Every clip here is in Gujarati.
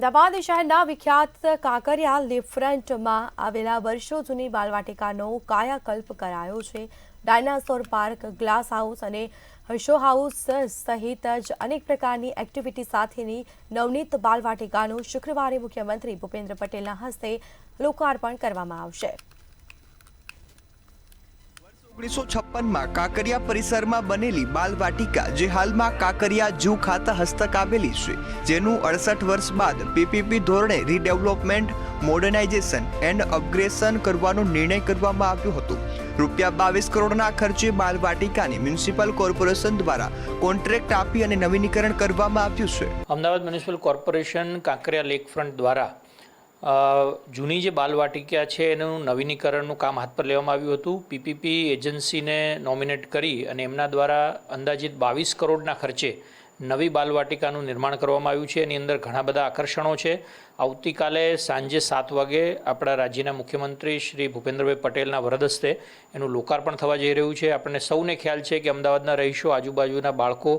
અમદાવાદ શહેરના વિખ્યાત કાંકરિયા લેફ્ટમાં આવેલા વર્ષો જૂની બાલવાટિકાનો કાયાકલ્પ કરાયો છે। ડાયનાસોર પાર્ક, ગ્લાસ હાઉસ અને શો હાઉસ સહિત જ અનેક પ્રકારની એક્ટિવિટી સાથેની નવનીત બાલવાટિકાનું શુક્રવારે મુખ્યમંત્રી ભૂપેન્દ્ર પટેલના હસ્તે લોકાર્પણ કરવામાં આવશે। 1956 માં કાંકરિયા પરિસરમાં બનેલી બાલવાટિકા જે હાલમાં કાંકરિયા ઝૂ ખાતે હસ્તક આવેલી છે, જેનું 68 વર્ષ બાદ પીપીપી ધોરણે રીડેવલપમેન્ટ, મોડર્નાઇઝેશન એન્ડ અપગ્રેડેશન કરવાનો નિર્ણય કરવામાં આવ્યો હતો। રૂપિયા 22 કરોડના ખર્ચે બાલવાટિકાને મ્યુનિસિપલ કોર્પોરેશન દ્વારા કોન્ટ્રાક્ટ આપી અને નવીનીકરણ કરવામાં આવ્યું છે। અમદાવાદ મ્યુનિસિપલ કોર્પોરેશન કાંકરિયા લેકફ્રન્ટ દ્વારા જૂની જે બાલવાટિકા છે એનું નવીનીકરણનું કામ હાથ પર લેવામાં આવ્યું હતું। પીપીપી એજન્સીને નોમિનેટ કરી અને એમના દ્વારા અંદાજિત 22 કરોડના ખર્ચે નવી બાલવાટિકાનું નિર્માણ કરવામાં આવ્યું છે। એની અંદર ઘણા બધા આકર્ષણો છે। આવતીકાલે સાંજે 7 વાગે આપણા રાજ્યના મુખ્યમંત્રી શ્રી ભૂપેન્દ્રભાઈ પટેલના વરદ હસ્તે એનું લોકાર્પણ થવા જઈ રહ્યું છે। આપણને સૌને ખ્યાલ છે કે અમદાવાદના રહીશો, આજુબાજુના બાળકો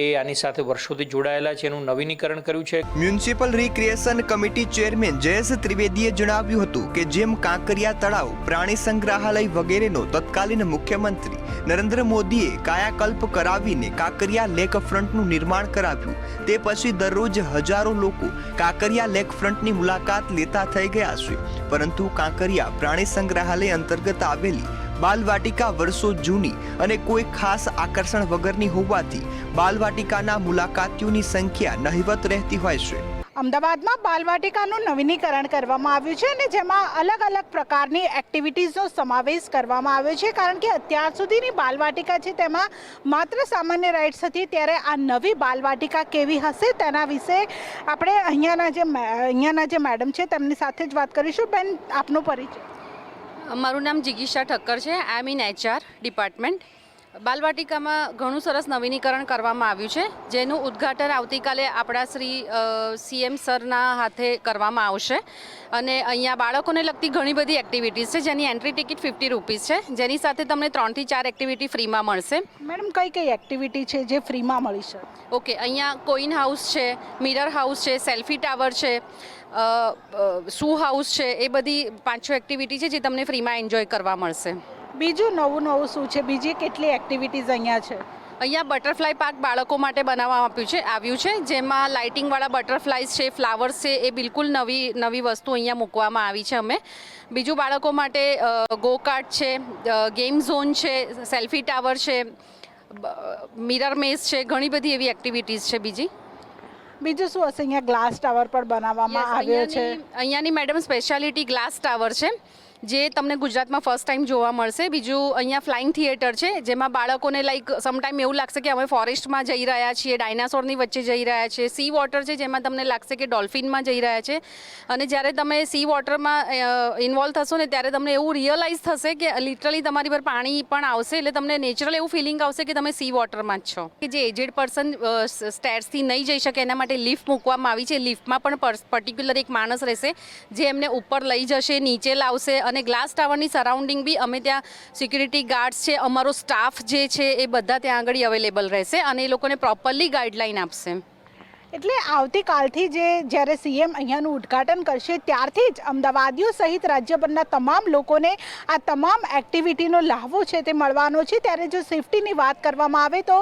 એ આની સાથે વર્ષોથી જોડાયેલા છે, એનું નવીનીકરણ કર્યું છે। Municipal recreation committee chairman Jayesh ત્રિવેદીએ જણાવ્યું હતું કે જેમ કાંકરિયા તળાવ, પ્રાણી સંગ્રહાલય વગેરેનો તત્કાલીન મુખ્યમંત્રી નરેન્દ્ર મોદીએ કાયાકલ્પ કરાવીને કાંકરિયા લેક ફ્રન્ટનું નિર્માણ કરાવ્યું, તે પછી દરરોજ હજારો લોકો કાંકરિયા લેક ફ્રન્ટની મુલાકાત લેતા થઈ ગયા છે। પરંતુ કાંકરિયા પ્રાણી સંગ્રહાલય અંતર્ગત આવેલી બાલવાટિકા વર્ષો જૂની અને કોઈ ખાસ આકર્ષણ વગરની હોવાથી બાલવાટિકાના મુલાકાતીઓની સંખ્યા નહિવત રહેતી હોય છે। અમદાવાદમાં બાલવાટિકાનું નવીનીકરણ કરવામાં આવ્યું છે અને જેમાં અલગ અલગ પ્રકારની એક્ટિવિટીઝનો સમાવેશ કરવામાં આવ્યો છે, કારણ કે અત્યાર સુધીની બાલવાટિકા છે તેમાં માત્ર સામાન્ય રાઇડ્સ હતી, ત્યારે આ નવી બાલવાટિકા કેવી હશે તેના વિશે આપણે અહીંયાના જે મેડમ છે તેમની સાથે જ વાત કરીશું। બેન, આપનો પરિચય? મારું નામ જીગીશા ઠક્કર છે। આઈ એમ ઇન HR ડિપાર્ટમેન્ટ। બાલવાટિકામાં ઘણું સરસ નવીનીકરણ કરવામાં આવ્યું છે, જેનું ઉદ્ઘાટન આવતીકાલે આપણા શ્રી CM સરના હાથે કરવામાં આવશે। અને અહીંયા બાળકોને લગતી ઘણી બધી એક્ટિવિટીઝ છે, જેની એન્ટ્રી ટિકિટ 50 રૂપીઝ છે, જેની સાથે તમને 3 થી 4 એક્ટિવિટી ફ્રીમાં મળશે। મેડમ, કઈ કઈ એક્ટિવિટી છે જે ફ્રીમાં મળી છે? ઓકે, અહીંયા કોઈન હાઉસ છે, મિરર હાઉસ છે, સેલ્ફી ટાવર છે, શૂ હાઉસ છે, એ બધી 5-6 એક્ટિવિટી છે જે તમને ફ્રીમાં એન્જોય કરવા મળશે। બીજું નવું શું છે? બીજી કેટલી એક્ટિવિટીઝ અહીંયા છે? અહીંયા બટરફ્લાય પાર્ક બાળકો માટે બનાવવામાં આવ્યું છે, જેમાં લાઇટિંગવાળા બટરફ્લાયઝ છે, ફ્લાવર્સ છે, એ બિલકુલ નવી વસ્તુ અહીંયા મૂકવામાં આવી છે અમે। બીજું બાળકો માટે ગો કાર્ટ છે, ગેમ ઝોન છે, સેલ્ફી ટાવર છે, મિરર મેઝ છે, ઘણી બધી એવી એક્ટિવિટીઝ છે। બીજું શું હશે? અહીંયા ગ્લાસ ટાવર પણ બનાવવામાં આવ્યો છે। અહીંયાની મેડમ સ્પેશિયાલિટી ગ્લાસ ટાવર છે, જે તમને ગુજરાતમાં ફર્સ્ટ ટાઈમ જોવા મળશે। બીજું અહીંયા ફ્લાઇંગ થિયેટર છે, જેમાં બાળકોને સમટાઈમ એવું લાગશે કે અમે ફોરેસ્ટમાં જઈ રહ્યા છીએ, ડાયનાસોરની વચ્ચે જઈ રહ્યા છીએ। સી વોટર છે, જેમાં તમને લાગશે કે ડોલ્ફિનમાં જઈ રહ્યા છે। અને જ્યારે તમે સી વોટરમાં ઇન્વોલ્વ થશો ને, ત્યારે તમને એવું રિયલાઇઝ થશે કે લિટરલી તમારી પર પાણી પણ આવશે, એટલે તમને નેચરલ એવું ફિલિંગ આવશે કે તમે સી વોટરમાં જ છો। કે જે એજેડ પર્સન સ્ટેર્સથી નહીં જઈ શકે એના માટે લિફ્ટ મૂકવામાં આવી છે। લિફ્ટમાં પણ પર્ટિક્યુલર એક માણસ રહેશે જે એમને ઉપર લઈ જશે, નીચે લાવશે। અને ગ્લાસ ટાવરની સરાઉન્ડિંગ બી અમે ત્યાં સિક્યુરિટી ગાર્ડ્સ છે, અમારો સ્ટાફ જે છે એ બધા ત્યાં આગળ અવેલેબલ રહેશે અને એ લોકોને પ્રોપરલી ગાઈડલાઈન આપશે। એટલે આવતીકાલથી જ્યારે CM અહીંયાનું ઉદ્ઘાટન કરશે ત્યારથી જ અમદાવાદીઓ સહિત રાજ્યભરના તમામ લોકોને આ તમામ એક્ટિવિટીનો લાભો છે તે મળવાનો છે। ત્યારે જો સેફટીની વાત કરવામાં આવે તો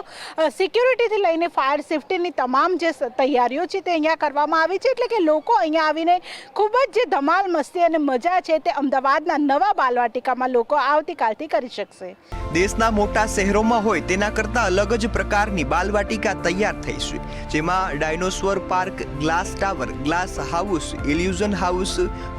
સિક્યુરિટીથી લઈને ફાયર સેફટીની તમામ જે તૈયારીઓ છે તે અહીંયા કરવામાં આવી છે, એટલે કે લોકો અહીંયા આવીને ખૂબ જ જે ધમાલ મસ્તી અને મજા છે તે અમદાવાદના નવા બાલવાટિકામાં લોકો આવતીકાલથી કરી શકશે। દેશના મોટા શહેરોમાં હોય તેના કરતાં અલગ જ પ્રકારની બાલવાટિકા તૈયાર થઈ છે, જેમાં dinosaur park, glass tower, glass house, illusion house,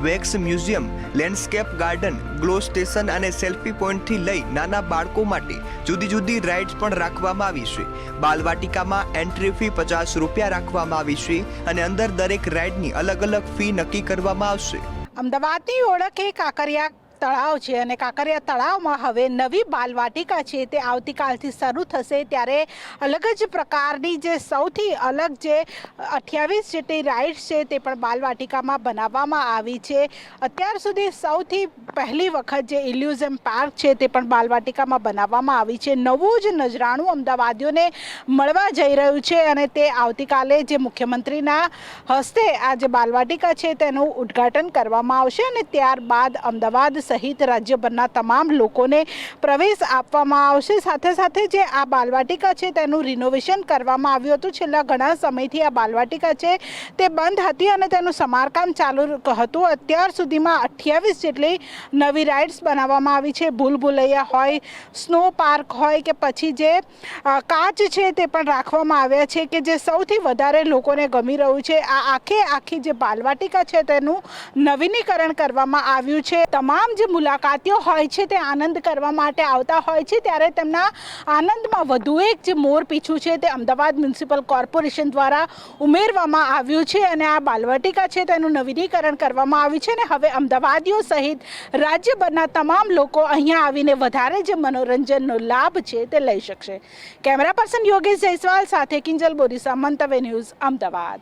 wax museum, landscape garden, glow station અને સેલ્ફી પોઈન્ટથી લઈ નાના બાળકો માટે જુદી જુદી રાઇડ્સ પણ રાખવામાં આવી છે। બાલવાટિકામાં એન્ટ્રી ફી 50 રૂપિયા રાખવામાં આવી છે અને અંદર દરેક રાઇડની અલગ અલગ ફી નક્કી કરવામાં આવશે। અમદાવાદની ઓળખ એ કાંકરિયા તળાવ છે અને કાંકરિયા તળાવમાં હવે નવી બાલવાટિકા છે તે આવતીકાલથી શરૂ થશે, ત્યારે અલગ જ પ્રકારની જે સૌથી અલગ જે 28 જેટલી રાઇડ્સ છે તે પણ બાલવાટિકામાં બનાવવામાં આવી છે. અત્યાર સુધી સૌથી પહેલી વખત જે ઇલ્યુઝન પાર્ક છે તે પણ બાલવાટિકામાં બનાવવામાં આવી છે. નવું જ નજરાણું અમદાવાદીઓને મળવા જઈ રહ્યું છે અને તે આવતીકાલે જે મુખ્યમંત્રીના હસ્તે આ જે બાલવાટિકા છે તેનું ઉદ્ઘાટન કરવામાં આવશે અને ત્યારબાદ અમદાવાદ સહિત રાજ્યભરના તમામ લોકોને પ્રવેશ આપવામાં આવશે. સાથે સાથે જે આ બાલવાટિકા છે તેનું રિનોવેશન કરવામાં આવ્યું હતું. છેલ્લા ઘણા સમયથી આ બાલવાટિકા છે તે બંધ હતી અને તેનું સમારકામ ચાલુ હતું. અત્યાર સુધીમાં 28 જેટલી નવી રાઇડ્સ બનાવવામાં આવી છે. ભૂલભુલૈયા હોય, સ્નો પાર્ક હોય કે પછી જે કાચ છે તે પણ રાખવામાં આવ્યા છે કે જે સૌથી વધારે લોકોને ગમી રહ્યું છે. આ આખી જે બાલવાટિકા છે તેનું નવીનીકરણ કરવામાં આવ્યું છે. તમામ જે મુલાકાતીઓ હોય છે તે આનંદ કરવા માટે આવતા હોય છે, ત્યારે તેમના આનંદમાં વધુ એક જે મોરપીછું છે તે અમદાવાદ મ્યુનિસિપલ કોર્પોરેશન દ્વારા ઉમેરવામાં આવ્યું છે અને આ બાલવાટિકા છે તેનું નવીનીકરણ કરવામાં આવ્યું છે અને હવે અમદાવાદીઓ સહિત રાજ્યભરના તમામ લોકો અહીંયા આવીને વધારે જે મનોરંજનનો લાભ છે તે લઈ શકશે. કેમેરા પર્સન યોગેશ જયસ્વાલ સાથે કિંજલ બોરીસા, મંતવ્ય ન્યૂઝ, અમદાવાદ.